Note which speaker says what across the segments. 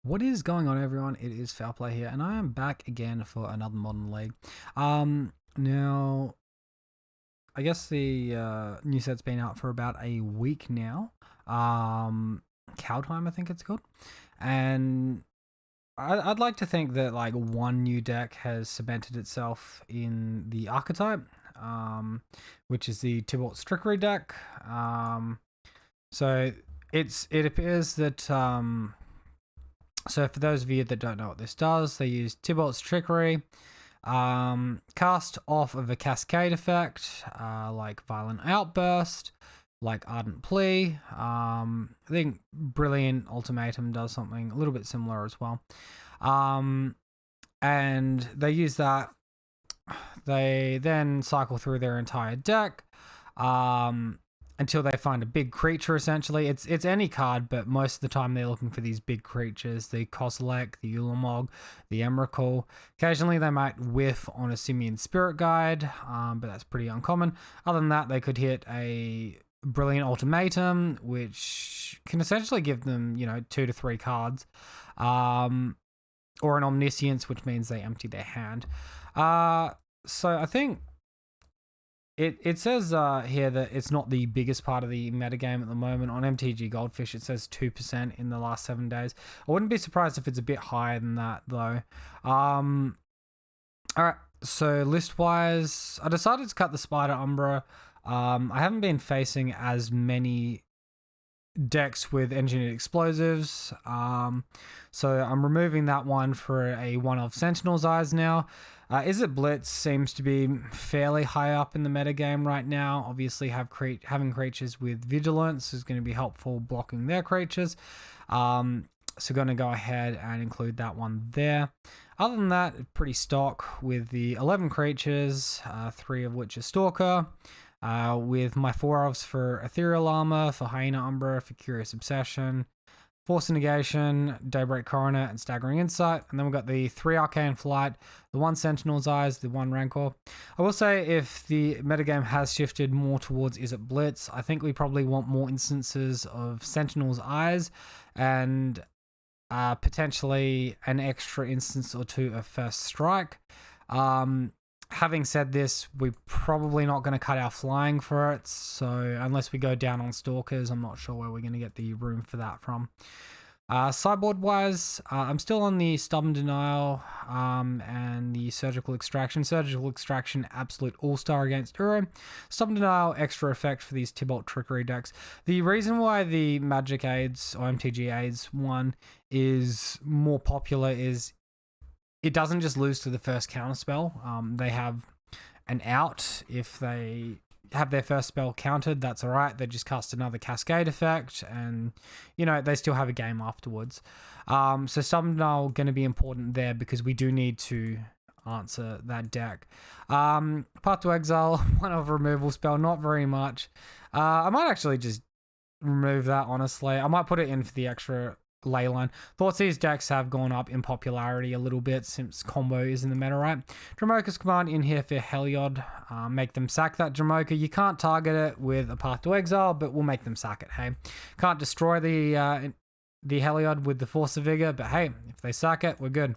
Speaker 1: What is going on, everyone? It is Foul Play here, and I am back again for another Modern League. Now, I guess the new set's been out for about a week now. Cow Time, I think it's called, and I'd like to think that like one new deck has cemented itself in the archetype, which is the Tybalt's Trickery deck. So it appears that So for those of you that don't know what this does, they use Tybalt's Trickery, cast off of a cascade effect, like Violent Outburst, like Ardent Plea. I think Brilliant Ultimatum does something a little bit similar as well. And they use that. They then cycle through their entire deck. Until they find a big creature, essentially. It's any card, but most of the time they're looking for these big creatures, the Kozilek, the Ulamog, the Emrakul. Occasionally they might whiff on a Simian Spirit Guide, but that's pretty uncommon. Other than that, they could hit a Brilliant Ultimatum, which can essentially give them, 2 to 3 cards, or an Omniscience, which means they empty their hand. So I think it says here that it's not the biggest part of the metagame at the moment. On MTG Goldfish, it says 2% in the last 7 days. I wouldn't be surprised if it's a bit higher than that, though. All right, so list-wise, I decided to cut the Spider Umbra. I haven't been facing as many decks with engineered explosives, so I'm removing that one for a one of Sentinel's Eyes now. Is it Blitz seems to be fairly high up in the metagame right now. Obviously, having creatures with Vigilance is going to be helpful blocking their creatures. So going to go ahead and include that one there. Other than that, pretty stock with the 11 creatures, 3 of which are Stalker. With my 4 elves for Ethereal Armor, for Hyena Umbra, for Curious Obsession, Force Negation, Daybreak Coronet, and Staggering Insight. And then we've got the 3 Arcane Flight, the 1 Sentinel's Eyes, the 1 Rancor. I will say if the metagame has shifted more towards Is It Blitz, I think we probably want more instances of Sentinel's Eyes and potentially an extra instance or 2 of First Strike. Having said this, we're probably not going to cut our flying for it, so unless we go down on Stalkers, I'm not sure where we're going to get the room for that from. Sideboard-wise, I'm still on the Stubborn Denial and the Surgical Extraction. Surgical Extraction, absolute all-star against Uro. Stubborn Denial, extra effect for these Tybalt Trickery decks. The reason why the Magic Aids, or MTG Aids one, is more popular is it doesn't just lose to the first counterspell. They have an out if they have their first spell countered. That's all right. They just cast another cascade effect, and they still have a game afterwards. So Stubborn Denial going to be important there because we do need to answer that deck. Path to Exile, 1 of removal spell, not very much. I might actually just remove that. Honestly, I might put it in for the extra Leyline. Thoughtseize decks have gone up in popularity a little bit since combo is in the meta, right? Dromoka's Command in here for Heliod. Make them sack that Dromoka. You can't target it with a Path to Exile, but we'll make them sack it, hey. Can't destroy the Heliod with the Force of Vigor, but hey, if they sack it, we're good.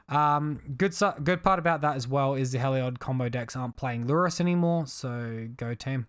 Speaker 1: Good part about that as well is the Heliod combo decks aren't playing Lurrus anymore, so go team.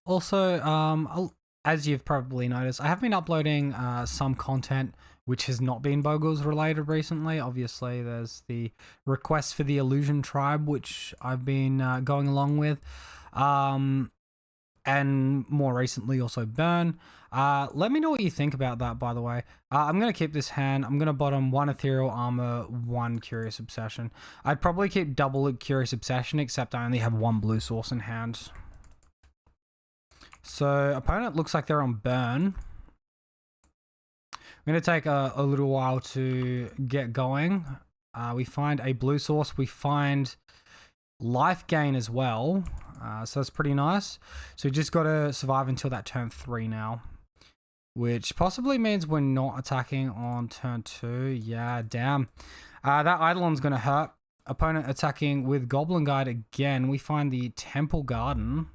Speaker 1: Also, as you've probably noticed, I have been uploading some content which has not been Bogles related recently. Obviously, there's the request for the Illusion Tribe, which I've been going along with. And more recently, also Burn. Let me know what you think about that, by the way. I'm going to keep this hand. I'm going to bottom 1 Ethereal Armor, 1 Curious Obsession. I'd probably keep double Curious Obsession, except I only have 1 blue source in hand. So opponent looks like they're on Burn. I'm going to take a little while to get going. We find a blue source. We find life gain as well. So that's pretty nice. So we just got to survive until that turn 3 now. Which possibly means we're not attacking on turn 2. Yeah, damn. That Eidolon's going to hurt. Opponent attacking with Goblin Guide again. We find the Temple Garden.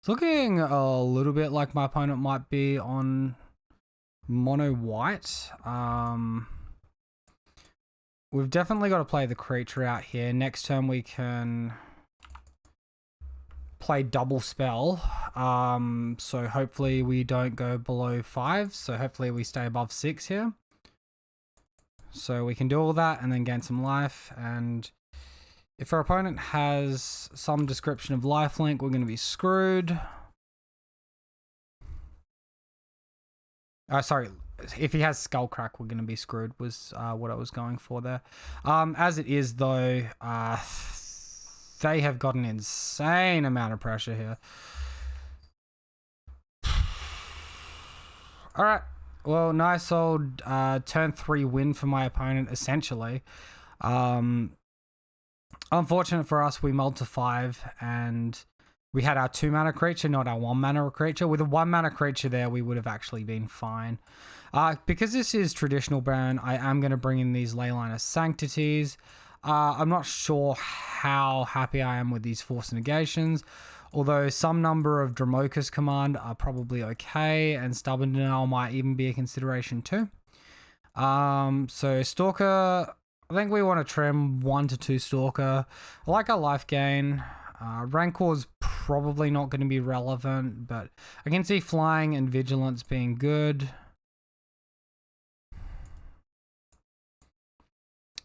Speaker 1: It's looking a little bit like my opponent might be on mono white. We've definitely got to play the creature out here. Next turn we can play double spell. So hopefully we don't go below 5. So hopefully we stay above 6 here. So we can do all that and then gain some life. And if our opponent has some description of lifelink, we're going to be screwed. Sorry, if he has Skullcrack, we're going to be screwed, was what I was going for there. As it is, though, they have got an insane amount of pressure here. All right. Well, nice old turn 3 win for my opponent, essentially. Unfortunate for us, we mulled to 5, and we had our 2-mana creature, not our 1-mana creature. With a 1-mana creature there, we would have actually been fine. Because this is traditional burn, I am going to bring in these Leyline of Sanctities. I'm not sure how happy I am with these Force Negations, although some number of Dramoka's Command are probably okay, and Stubborn Denial might even be a consideration too. So Stalker, I think we want to trim 1 to 2 Stalker. I like our life gain. Rancor's probably not going to be relevant, but I can see Flying and Vigilance being good.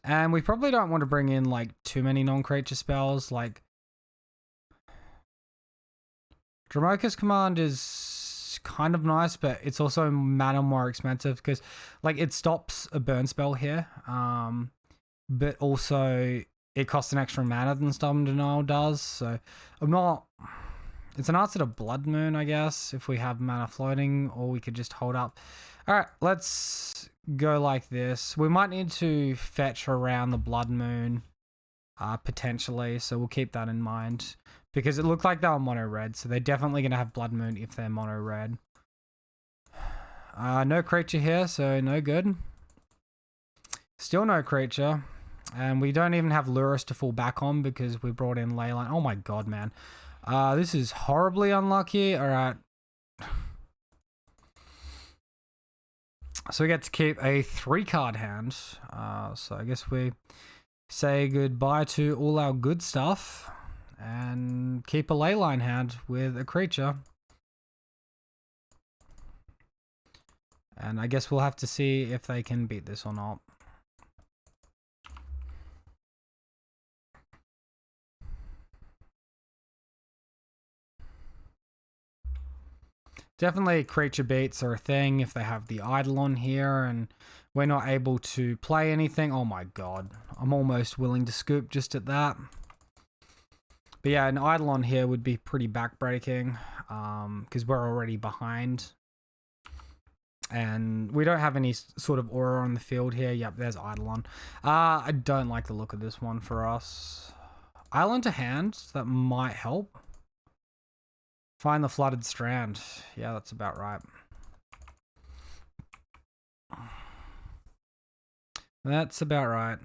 Speaker 1: And we probably don't want to bring in like too many non-creature spells. Like Dramoka's Command is kind of nice, but it's also mana more expensive because like it stops a burn spell here. But also it costs an extra mana than Stubborn Denial does. So I'm not... It's an answer to Blood Moon, I guess, if we have mana floating, or we could just hold up. All right, let's go like this. We might need to fetch around the Blood Moon, potentially, so we'll keep that in mind. Because it looked like they were mono red, so they're definitely going to have Blood Moon if they're mono red. No creature here, so no good. Still no creature. And we don't even have Lurrus to fall back on because we brought in Leyline. Oh my god, man. This is horribly unlucky. Alright. So we get to keep a 3-card hand. So I guess we say goodbye to all our good stuff and keep a Leyline hand with a creature. And I guess we'll have to see if they can beat this or not. Definitely creature beats are a thing if they have the Eidolon here and we're not able to play anything. Oh my god. I'm almost willing to scoop just at that. But yeah, an Eidolon here would be pretty backbreaking because we're already behind. And we don't have any sort of aura on the field here. Yep, there's Eidolon. I don't like the look of this one for us. Island to hand, that might help. Find the Flooded Strand. Yeah, that's about right. That's about right.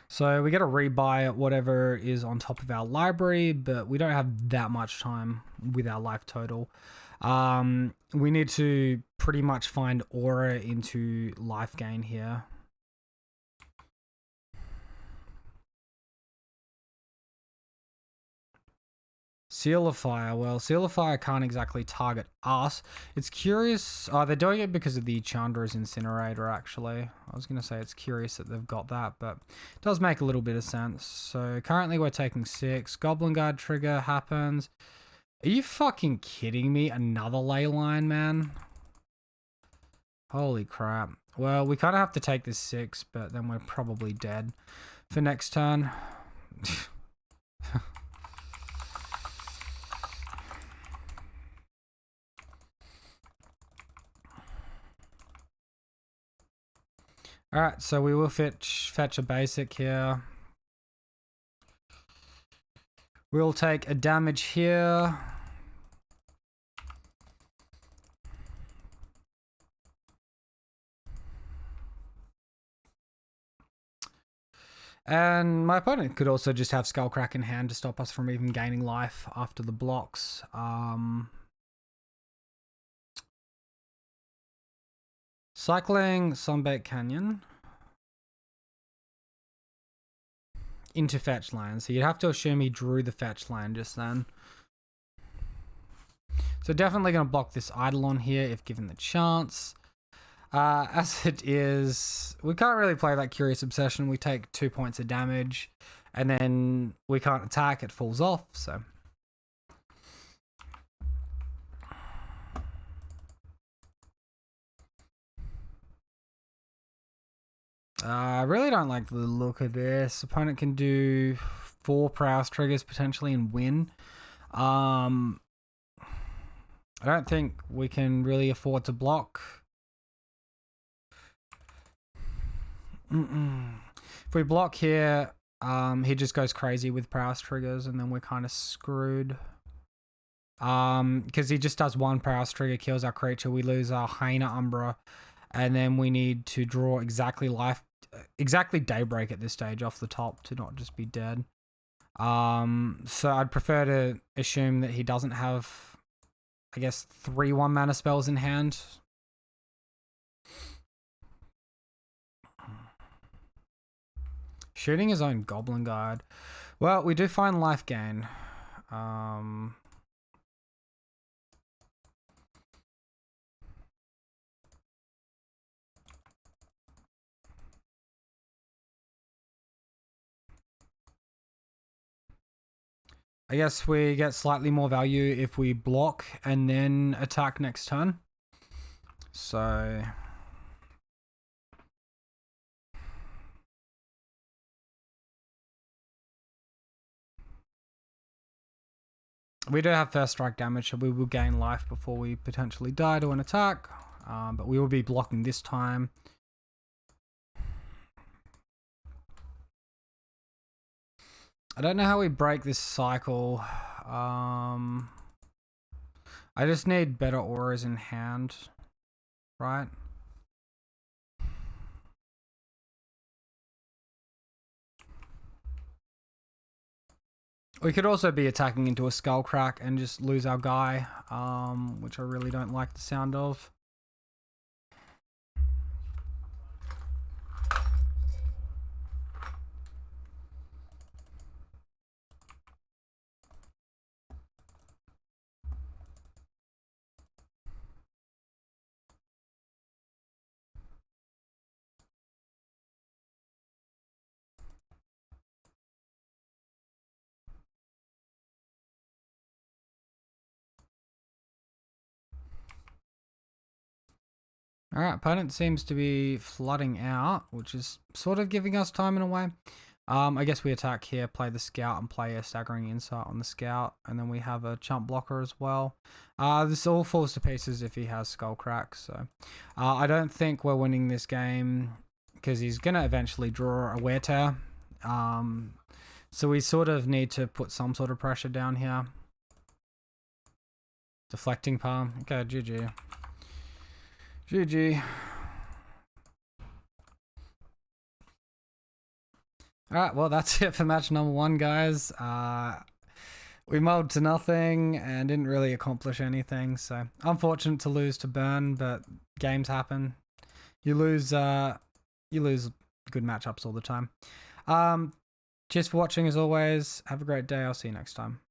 Speaker 1: So we got to rebuy at whatever is on top of our library, but we don't have that much time with our life total. We need to pretty much find aura into life gain here. Seal of Fire. Well, Seal of Fire can't exactly target us. It's curious. Oh, they're doing it because of the Chandra's Incinerator, actually. I was going to say it's curious that they've got that, but it does make a little bit of sense. So currently we're taking 6. Goblin Guard trigger happens. Are you fucking kidding me? Another Leyline, man? Holy crap. Well, we kind of have to take this 6, but then we're probably dead for next turn. Alright, so we will fetch a basic here. We'll take a damage here. And my opponent could also just have Skullcrack in hand to stop us from even gaining life after the blocks. Cycling Sunbait Canyon into fetch land. So you'd have to assume he drew the fetch land just then. So definitely going to block this Eidolon here if given the chance. As it is, we can't really play that Curious Obsession. We take 2 points of damage, and then we can't attack. It falls off, so. I really don't like the look of this. Opponent can do 4 prowess triggers potentially and win. I don't think we can really afford to block. If we block here, he just goes crazy with prowess triggers, and then we're kind of screwed. Because he just does 1 prowess trigger, kills our creature. We lose our Hyena Umbra, and then we need to draw exactly Daybreak at this stage off the top to not just be dead. So I'd prefer to assume that he doesn't have, I guess, 3 1-mana spells in hand. Shooting his own Goblin Guard. Well, we do find life gain. I guess we get slightly more value if we block and then attack next turn. So we do have first strike damage, so we will gain life before we potentially die to an attack. But we will be blocking this time. I don't know how we break this cycle. I just need better auras in hand, right? We could also be attacking into a Skullcrack and just lose our guy, which I really don't like the sound of. Alright, opponent seems to be flooding out, which is sort of giving us time in a way. I guess we attack here, play the Scout, and play a Staggering Insight on the Scout, and then we have a Chump Blocker as well. This all falls to pieces if he has Skullcrack, so I don't think we're winning this game because he's going to eventually draw a Wear Tear. So we sort of need to put some sort of pressure down here. Deflecting Palm. Okay, GG. GG. Alright, well, that's it for match number 1, guys. We mulled to nothing and didn't really accomplish anything, so unfortunate to lose to Burn, but games happen. You lose good matchups all the time. Cheers for watching as always. Have a great day. I'll see you next time.